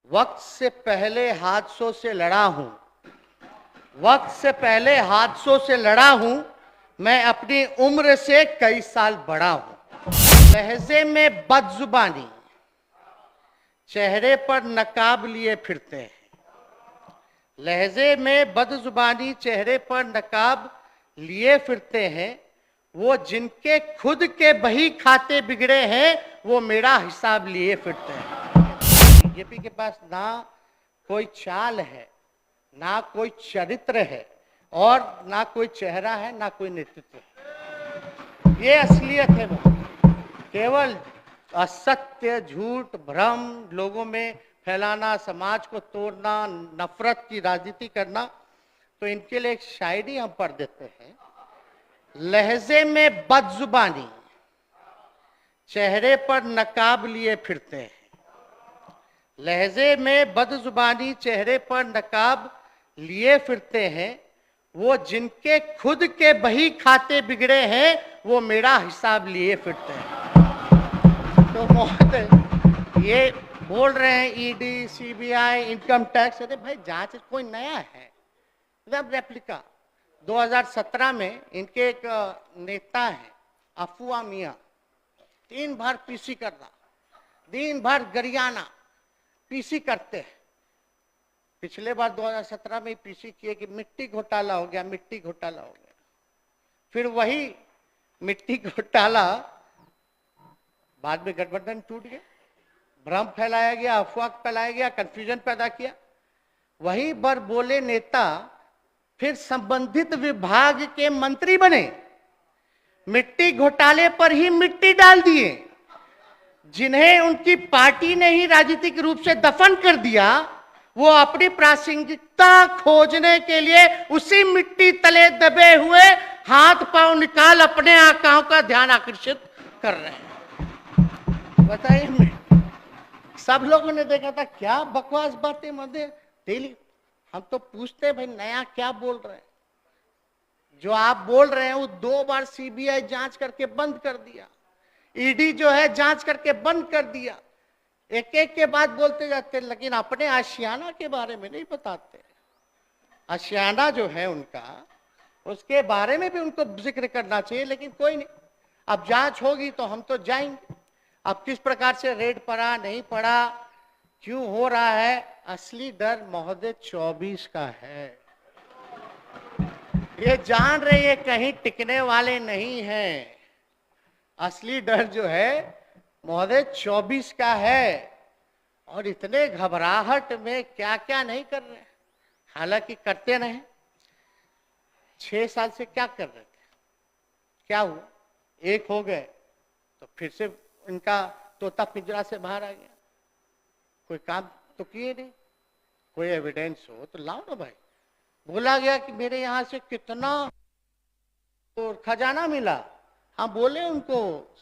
वक्त से पहले हादसों से लड़ा हूं, वक्त से पहले हादसों से लड़ा हूं, मैं अपनी उम्र से कई साल बड़ा हूं। लहजे में बदजुबानी, चेहरे पर नकाब लिए फिरते हैं। लहजे में बदजुबानी, चेहरे पर नकाब लिए फिरते हैं। वो जिनके खुद के बही खाते बिगड़े हैं, वो मेरा हिसाब लिए फिरते हैं। बीजेपी के पास ना कोई चाल है, ना कोई चरित्र है, और ना कोई चेहरा है, ना कोई नेतृत्व है। ये असलियत है। वो केवल असत्य, झूठ, भ्रम लोगों में फैलाना, समाज को तोड़ना, नफरत की राजनीति करना। तो इनके लिए एक शायरी हम पढ़ देते हैं। लहजे में बदजुबानी, चेहरे पर नकाब लिए फिरते हैं। लहजे में बदजुबानी, चेहरे पर नकाब लिए फिरते हैं। वो जिनके खुद के बही खाते बिगड़े हैं, वो मेरा हिसाब लिए फिरते हैं। तो महोदय ये बोल रहे हैं ईडी, सीबीआई, इनकम टैक्स। अरे भाई जांच कोई नया है, वेब रेप्लिका। 2017 में इनके एक नेता है अफवाह मियां, दिन भर पीसी कर रहा, दिन भर गरियाना पीसी करते हैं। पिछले बार 2017 में पीसी किए कि मिट्टी घोटाला हो गया, मिट्टी घोटाला हो गया। फिर वही मिट्टी घोटाला बाद में गठबंधन टूट गया, भ्रम फैलाया गया, अफवाह फैलाया गया, कंफ्यूजन पैदा किया। वही पर बोले नेता फिर संबंधित विभाग के मंत्री बने, मिट्टी घोटाले पर ही मिट्टी डाल दिए। जिन्हें उनकी पार्टी ने ही राजनीतिक रूप से दफन कर दिया, वो अपनी प्रासंगिकता खोजने के लिए उसी मिट्टी तले दबे हुए हाथ पांव निकाल अपने आकाओं का ध्यान आकर्षित कर रहे हैं। बताइए, सब लोगों ने देखा था क्या बकवास बातें मध्य डेली। हम तो पूछते भाई नया क्या बोल रहे हैं। जो आप बोल रहे हैं वो 2 बार सीबीआई जांच करके बंद कर दिया, ईडी जो है जांच करके बंद कर दिया। एक एक के बाद बोलते जाते, लेकिन अपने आशियाना के बारे में नहीं बताते। आशियाना जो है उनका, उसके बारे में भी उनको जिक्र करना चाहिए, लेकिन कोई नहीं। अब जांच होगी तो हम तो जाएंगे। अब किस प्रकार से रेड पड़ा, नहीं पड़ा, क्यों हो रहा है, असली डर महोदय 24 का है। ये जान रहे ये कहीं टिकने वाले नहीं हैं। असली डर जो है महोदय 24 का है। और इतने घबराहट में क्या क्या नहीं कर रहे, हालांकि करते रहे। 6 साल से क्या कर रहे थे, क्या हुआ, एक हो गए तो फिर से इनका तोता पिंजरा से बाहर आ गया। कोई काम तो किए नहीं, कोई एविडेंस हो तो लाओ ना भाई। बोला गया कि मेरे यहाँ से कितना तो खजाना मिला। हाँ बोले उनको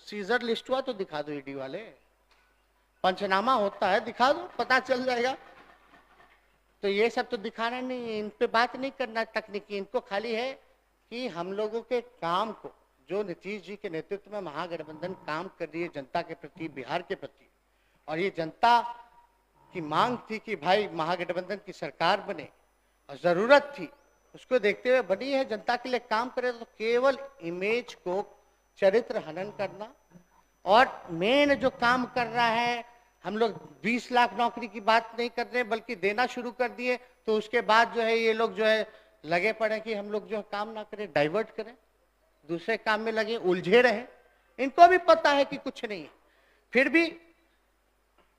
सीजर लिस्ट हुआ तो दिखा दो, ईडी वाले पंचनामा होता है दिखा दो, पता चल जाएगा। तो ये सब तो दिखाना नहीं, इन पे बात नहीं करना तकनीकी। इनको खाली है कि हम लोगों के काम को, जो नीतीश जी के नेतृत्व में महागठबंधन काम कर रही है जनता के प्रति, बिहार के प्रति, और ये जनता की मांग थी कि भाई महागठबंधन की सरकार बने और जरूरत थी, उसको देखते हुए बनी है, जनता के लिए काम करे। तो केवल इमेज को चरित्र हनन करना। और मेन जो काम कर रहा है, हम लोग 20 लाख नौकरी की बात नहीं कर रहे बल्कि देना शुरू कर दिए। तो उसके बाद जो है ये लोग जो है लगे पड़े कि हम लोग जो काम ना करें, डाइवर्ट करें, दूसरे काम में लगे, उलझे रहे। इनको भी पता है कि कुछ नहीं है। फिर भी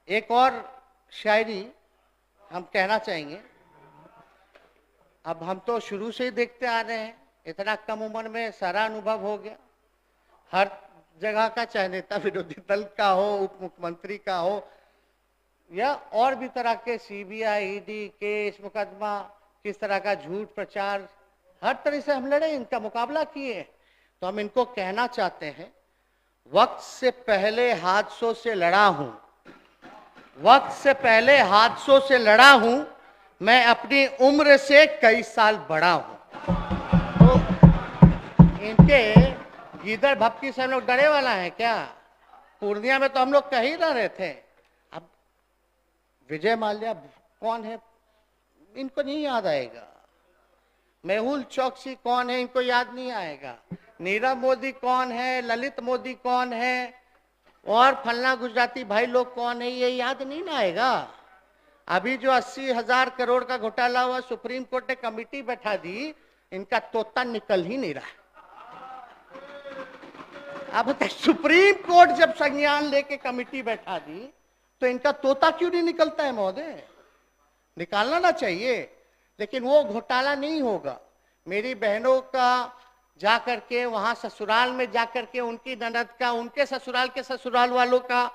एक और शायरी हम कहना चाहेंगे। अब हम तो शुरू से ही देखते आ रहे हैं, इतना कम उम्र में सारा अनुभव हो गया। हर जगह का, चाहे नेता विरोधी दल का हो, उप मुख्यमंत्री का हो, या और भी तरह के सीबीआई, ईडी केस, मुकदमा, किस तरह का झूठ प्रचार, हर तरह से हम लड़े, इनका मुकाबला किए। तो हम इनको कहना चाहते हैं, वक्त से पहले हादसों से लड़ा हूं, वक्त से पहले हादसों से लड़ा हूं, मैं अपनी उम्र से कई साल बड़ा हूं। तो इनके गीदड़ भपकी से हम लोग डरे वाला है क्या? पूर्णिया में तो हम लोग कह ही रहे थे। अब विजय माल्या कौन है, इनको नहीं याद आएगा। मेहुल चौकसी कौन है, इनको याद नहीं आएगा। नीरव मोदी कौन है, ललित मोदी कौन है, और फलना गुजराती भाई लोग कौन है, ये याद नहीं ना आएगा। अभी जो 80,000 करोड़ का घोटाला हुआ, सुप्रीम कोर्ट ने कमेटी बैठा दी, इनका तोता निकल ही नहीं रहा। अब सुप्रीम कोर्ट जब संज्ञान लेके कमेटी बैठा दी, तो इनका तोता क्यों नहीं निकलता है महोदय? निकालना ना चाहिए, लेकिन वो घोटाला नहीं होगा। मेरी बहनों का जाकर के वहां ससुराल में जाकर के उनकी ननद का, उनके ससुराल के ससुराल वालों का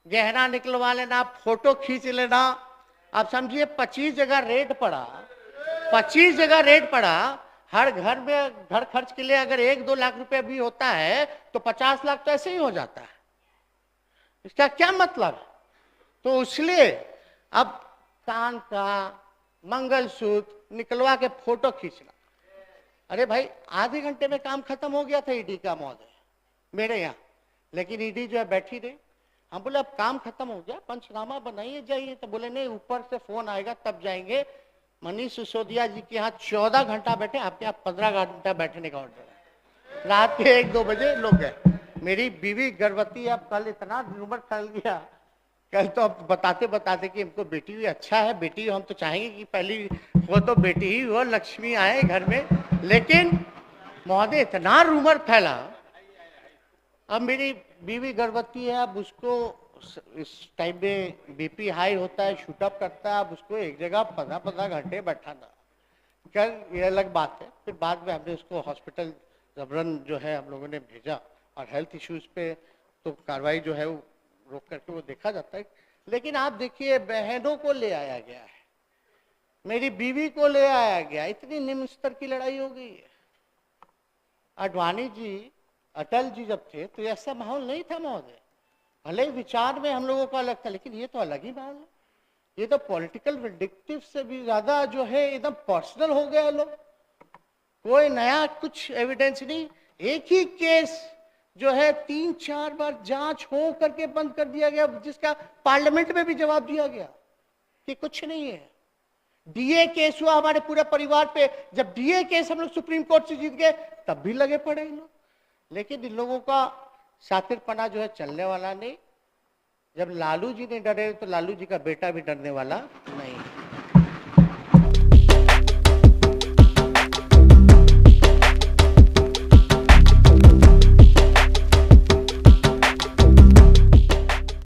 गहना निकलवा लेना, फोटो खींच लेना। आप समझिए 25 जगह रेड पड़ा, 25 जगह रेड पड़ा। हर घर में घर खर्च के लिए अगर 1-2 लाख रुपए भी होता है तो 50 लाख तो ऐसे ही हो जाता है। इसका क्या मतलब? तो इसलिए अब कान का मंगलसूत्र निकलवा के फोटो खींचना, अरे भाई आधे घंटे में काम खत्म हो गया था ईडी का महोदय मेरे यहाँ। लेकिन ईडी जो है बैठी रही। हम बोले अब काम खत्म हो गया, पंचनामा बनाइए जाइए। तो बोले नहीं, ऊपर से फोन आएगा तब जाएंगे। मनीष सिसोदिया जी के यहाँ 14 घंटा बैठे, आपके यहाँ 15 घंटा बैठने का ऑर्डर है। रात के 1-2 बजे लोग गए। मेरी बीवी गर्भवती है, अब कल इतना रूमर फैल गया, कल तो अब बताते बताते कि हमको बेटी हुई। अच्छा है बेटी, हम तो चाहेंगे कि पहली वो तो बेटी ही हो, लक्ष्मी आए घर में। लेकिन महोदय इतना रूमर फैला। अब मेरी बीवी गर्भवती है, अब उसको इस टाइम में बीपी हाई होता है, शूटअप करता है। अब उसको एक जगह 15-15 घंटे बैठाना, कल ये अलग बात है। फिर बाद में हमने उसको हॉस्पिटल जबरन जो है हम लोगों ने भेजा, और हेल्थ इश्यूज पे तो कार्रवाई जो है वो रोक करके वो देखा जाता है। लेकिन आप देखिए बहनों को ले आया गया है, मेरी बीवी को ले आया गया, इतनी निम्न स्तर की लड़ाई हो गई है। आडवाणी जी, अटल जी जब थे तो ऐसा माहौल नहीं था महोदय। भले ही विचार में हम लोगों का अलग था, लेकिन ये तो अलग ही माहौल है। ये तो पॉलिटिकल विंडिक्टिव से भी ज्यादा जो है एकदम पर्सनल हो गया लोग। कोई नया कुछ एविडेंस नहीं। एक ही केस जो है 3-4 बार जांच हो करके बंद कर दिया गया, जिसका पार्लियामेंट में भी जवाब दिया गया कि कुछ नहीं है। डीए केस हुआ हमारे पूरे परिवार पे, जब डीए केस हम लोग सुप्रीम कोर्ट से जीत गए तब भी लगे पड़े इन लोग। लेकिन इन लोगों का शातिरपना जो है चलने वाला नहीं। जब लालू जी ने डरे तो लालू जी का बेटा भी डरने वाला नहीं।